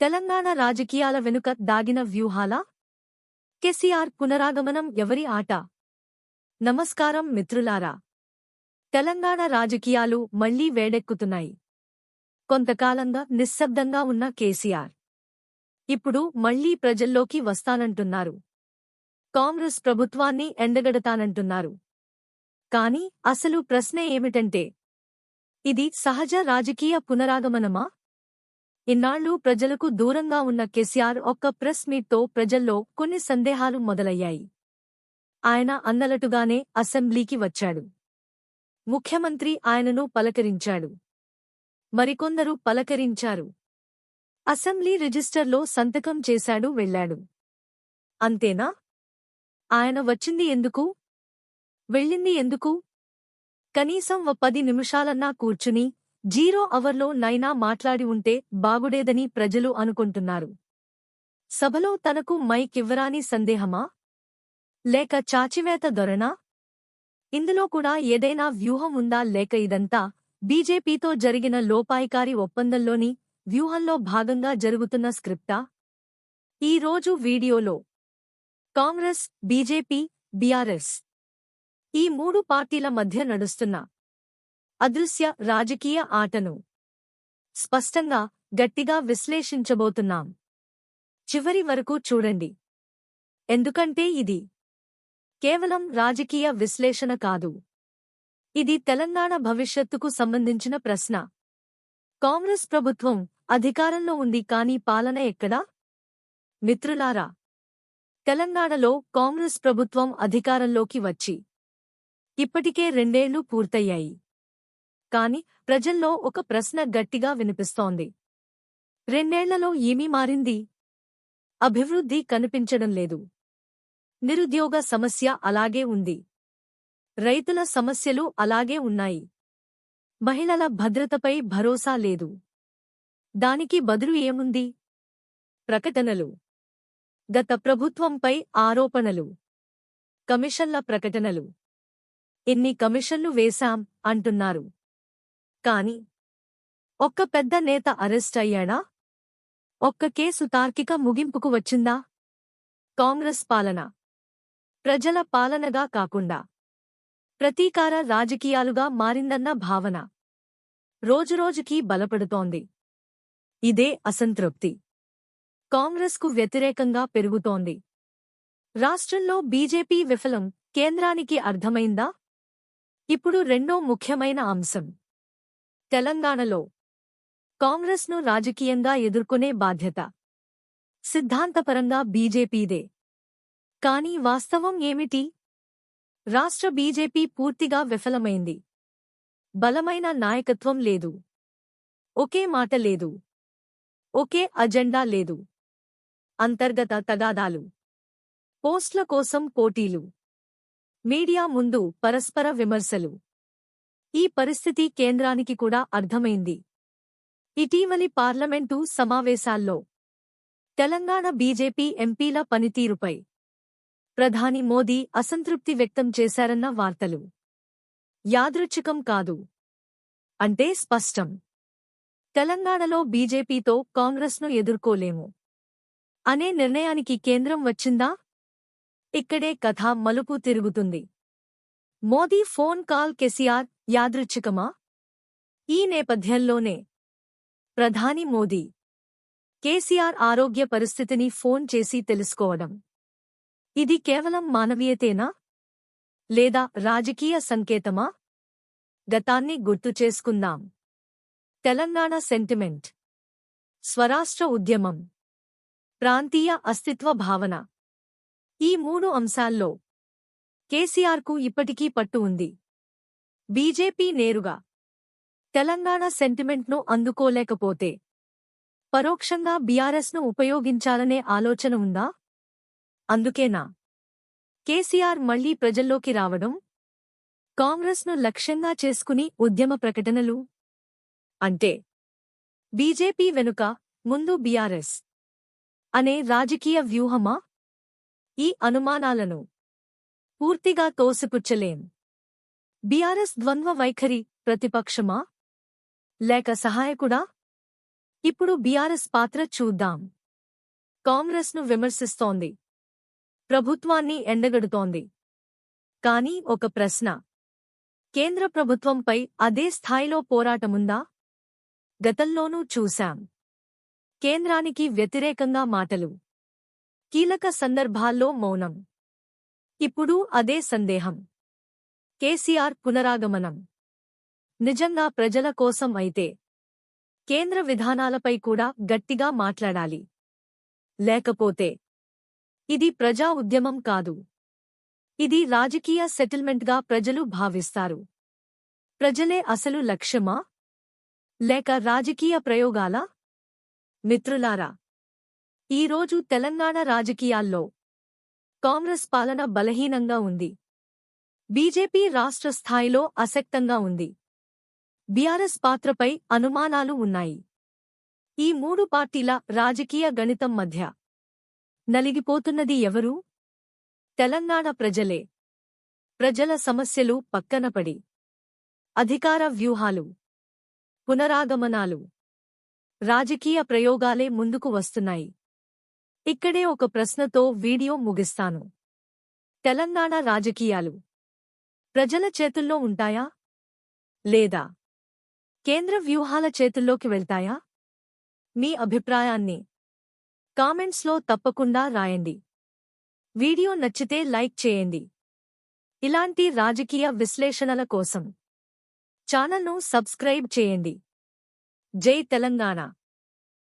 తెలంగాణ రాజకీయాల వెనుక దాగిన వ్యూహాల కేసీఆర్ పునరాగమనం ఎవరి ఆట? నమస్కారం మిత్రులారా. తెలంగాణ రాజకీయాలు మళ్లీ వేడెక్కుతున్నాయి. కొంతకాలంగా నిశ్శబ్దంగా ఉన్న కేసీఆర్ ఇప్పుడు మళ్లీ ప్రజల్లోకి వస్తానంటున్నారు. కాంగ్రెస్ ప్రభుత్వాన్ని ఎండగడతానంటున్నారు. కాని అసలు ప్రశ్నే ఏమిటంటే, ఇది సహజ రాజకీయ పునరాగమనమా? ఇన్నాళ్లూ ప్రజలకు దూరంగా ఉన్న కేసీఆర్ ఒక్క ప్రెస్ మీట్తో ప్రజల్లో కొన్ని సందేహాలు మొదలయ్యాయి. ఆయన అన్నలటుగానే అసెంబ్లీకి వచ్చాడు. ముఖ్యమంత్రి ఆయనను పలకరించాడు. మరికొందరు పలకరించారు. అసెంబ్లీ రిజిస్టర్లో సంతకం చేశాడు, వెళ్లాడు. అంతేనా? ఆయన వచ్చింది ఎందుకు? వెళ్ళింది ఎందుకు? కనీసం 10 నిమిషాలన్నా కూర్చుని 0 అవర్లో నైనా మాట్లాడి ఉంటే బాగుడేదని ప్రజలు అనుకుంటున్నారు. సభలో తనకు మైక్ ఇవ్వరాని సందేహమా? లేక చాచివేత ధోరణా? ఇందులో కూడా ఏదైనా వ్యూహం ఉందా? లేక ఇదంతా బీజేపీతో జరిగిన లోపాయికారి ఒప్పందంలోని వ్యూహంలో భాగంగా జరుగుతున్న స్క్రిప్టా? ఈ రోజు వీడియోలో కాంగ్రెస్, బీజేపీ, బీఆర్ఎస్ ఈ 3 పార్టీల మధ్య నడుస్తున్న అదృశ్య రాజకీయ ఆటను స్పష్టంగా, గట్టిగా విశ్లేషించబోతున్నాం. చివరి వరకు చూడండి. ఎందుకంటే ఇది కేవలం రాజకీయ విశ్లేషణ కాదు. ఇది తెలంగాణ భవిష్యత్తుకు సంబంధించిన ప్రశ్న. కాంగ్రెస్ ప్రభుత్వం అధికారంలో ఉంది, కానీ పాలన ఎక్కడా? మిత్రులారా, తెలంగాణలో కాంగ్రెస్ ప్రభుత్వం అధికారంలోకి వచ్చి ఇప్పటికే 2 ఏళ్లు పూర్తయ్యాయి. కాని ప్రజల్లో ఒక ప్రశ్న గట్టిగా వినిపిస్తోంది. 2 ఏళ్లలో ఏమీ మారింది? అభివృద్ధి కనిపించడం లేదు. నిరుద్యోగ సమస్య అలాగే ఉంది. రైతుల సమస్యలు అలాగే ఉన్నాయి. మహిళల భద్రతపై భరోసా లేదు. దానికి బదులు ఏముంది? ప్రకటనలు. గత ప్రభుత్వంపై ఆరోపణలు. కమిషన్ల ప్రకటనలు. ఎన్ని కమిషన్లు వేశాం అంటున్నారు. కాని ఒక్క పెద్ద నేత అరెస్ట్ అయ్యాడా? ఒక్క కేసు తార్కిక ముగింపుకు వచ్చిందా? కాంగ్రెస్ పాలన ప్రజల పాలనగా కాకుండా ప్రతీకార రాజకీయాలుగా మారిందన్న భావన రోజురోజుకీ బలపడుతోంది. ఇదే అసంతృప్తి కాంగ్రెస్కు వ్యతిరేకంగా పెరుగుతోంది. రాష్ట్రంలో బీజేపీ విఫలం కేంద్రానికి అర్థమైందా? ఇప్పుడు రెండో ముఖ్యమైన అంశం. తెలంగాణలో కాంగ్రెస్ను రాజకీయంగా ఎదుర్కొనే బాధ్యత సిద్ధాంతపరంగా బీజేపీదే. కానీ వాస్తవం ఏమిటి? రాష్ట్ర బీజేపీ పూర్తిగా విఫలమైంది. బలమైన నాయకత్వం లేదు. ఒకే మాట లేదు. ఒకే అజెండా లేదు. అంతర్గత తగాదాలు, పోస్ట్ల కోసం పోటీలు, మీడియా ముందు పరస్పర విమర్శలు. ఈ పరిస్థితి కేంద్రానికి కూడా అర్థమైంది. ఇటీవలి పార్లమెంటు సమావేశాల్లో తెలంగాణ బీజేపీ ఎంపీల పనితీరుపై ప్రధాని మోదీ అసంతృప్తి వ్యక్తం చేశారన్న వార్తలు యాదృచ్ఛికం కాదు. అంటే స్పష్టం. తెలంగాణలో బీజేపీతో కాంగ్రెస్ను ఎదుర్కోలేము అనే నిర్ణయానికి కేంద్రం వచ్చిందా? ఇక్కడే కథ మలుపు తిరుగుతుంది. మోదీ ఫోన్ కాల్ కేసీఆర్ యాదృచ్ఛికమా? ఈ నేపథ్యంలోనే ప్రధాని మోదీ కేసీఆర్ ఆరోగ్య పరిస్థితిని ఫోన్ చేసి తెలుసుకోవడం. ఇది కేవలం మానవీయతేనా? లేదా రాజకీయ సంకేతమా? గతాన్ని గుర్తు చేసుకుందాం. తెలంగాణ సెంటిమెంట్, స్వరాష్ట్ర ఉద్యమం, ప్రాంతీయ అస్తిత్వ భావన. ఈ 3 అంశాల్లో కేసీఆర్కు ఇప్పటికీ పట్టు ఉంది. బీజేపీ నేరుగా తెలంగాణ సెంటిమెంట్ను అందుకోలేకపోతే పరోక్షంగా బీఆర్ఎస్ను ఉపయోగించాలనే ఆలోచన ఉందా? అందుకేనా కేసీఆర్ మళ్లీ ప్రజల్లోకి రావడం? కాంగ్రెస్ను లక్ష్యంగా చేసుకుని ఉద్యమ ప్రకటనలు? అంటే బీజేపీ వెనుక ముందు బీఆర్ఎస్ అనే రాజకీయ వ్యూహమా? ఈ అనుమానాలను పూర్తిగా తోసిపుచ్చలేం. బీఆర్ఎస్ ద్వంద్వ వైఖరి ప్రతిపక్షమా? లేక సహాయకుడా? ఇప్పుడు బీఆర్ఎస్ పాత్ర చూద్దాం. కాంగ్రెస్ను విమర్శిస్తోంది. ప్రభుత్వాన్ని ఎండగడుతోంది. కానీ ఒక ప్రశ్న. కేంద్ర ప్రభుత్వంపై అదే స్థాయిలో పోరాటముందా? గతంలోనూ చూశాం. కేంద్రానికి వ్యతిరేకంగా మాటలు. కీలక సందర్భాల్లో మౌనం. ఇప్పుడు అదే సందేహం. కేసీఆర్ పునరాగమనం నిజంగా ప్రజల కోసం అయితే కేంద్ర విధానాలపై కూడా గట్టిగా మాట్లాడాలి. లేకపోతే ఇది ప్రజా ఉద్యమం కాదు. ఇది రాజకీయ సెటిల్మెంట్గా ప్రజలు భావిస్తారు. ప్రజలే అసలు లక్ష్యమా? లేక రాజకీయ ప్రయోగాలా? మిత్రులారా, ఈరోజు తెలంగాణ రాజకీయాల్లో కాంగ్రెస్ పాలన బలహీనంగా ఉంది. బీజేపీ రాష్ట్ర స్థాయిలో అశక్తంగా ఉంది. బీఆర్ఎస్ పాత్రపై అనుమానాలు ఉన్నాయి. ఈ మూడు పార్టీల రాజకీయ గణితం మధ్య నలిగిపోతున్నది ఎవరు? తెలంగాణ ప్రజలే. ప్రజల సమస్యలు పక్కనపడి అధికార వ్యూహాలు, పునరాగమనాలు, రాజకీయ ప్రయోగాలే ముందుకు వస్తున్నాయి. ఇక్కడే ఒక ప్రశ్నతో వీడియో ముగిస్తాను. తెలంగాణ రాజకీయాలు ప్రజల చేతుల్లో ఉంటాయా? లేదా కేంద్ర వ్యూహాల చేతుల్లోకి వెళ్తాయా? మీ అభిప్రాయాన్ని కామెంట్స్లో తప్పకుండా రాయండి. వీడియో నచ్చితే లైక్ చేయండి. ఇలాంటి రాజకీయ విశ్లేషణల కోసం ఛానల్ను సబ్స్క్రైబ్ చేయండి. జై తెలంగాణ.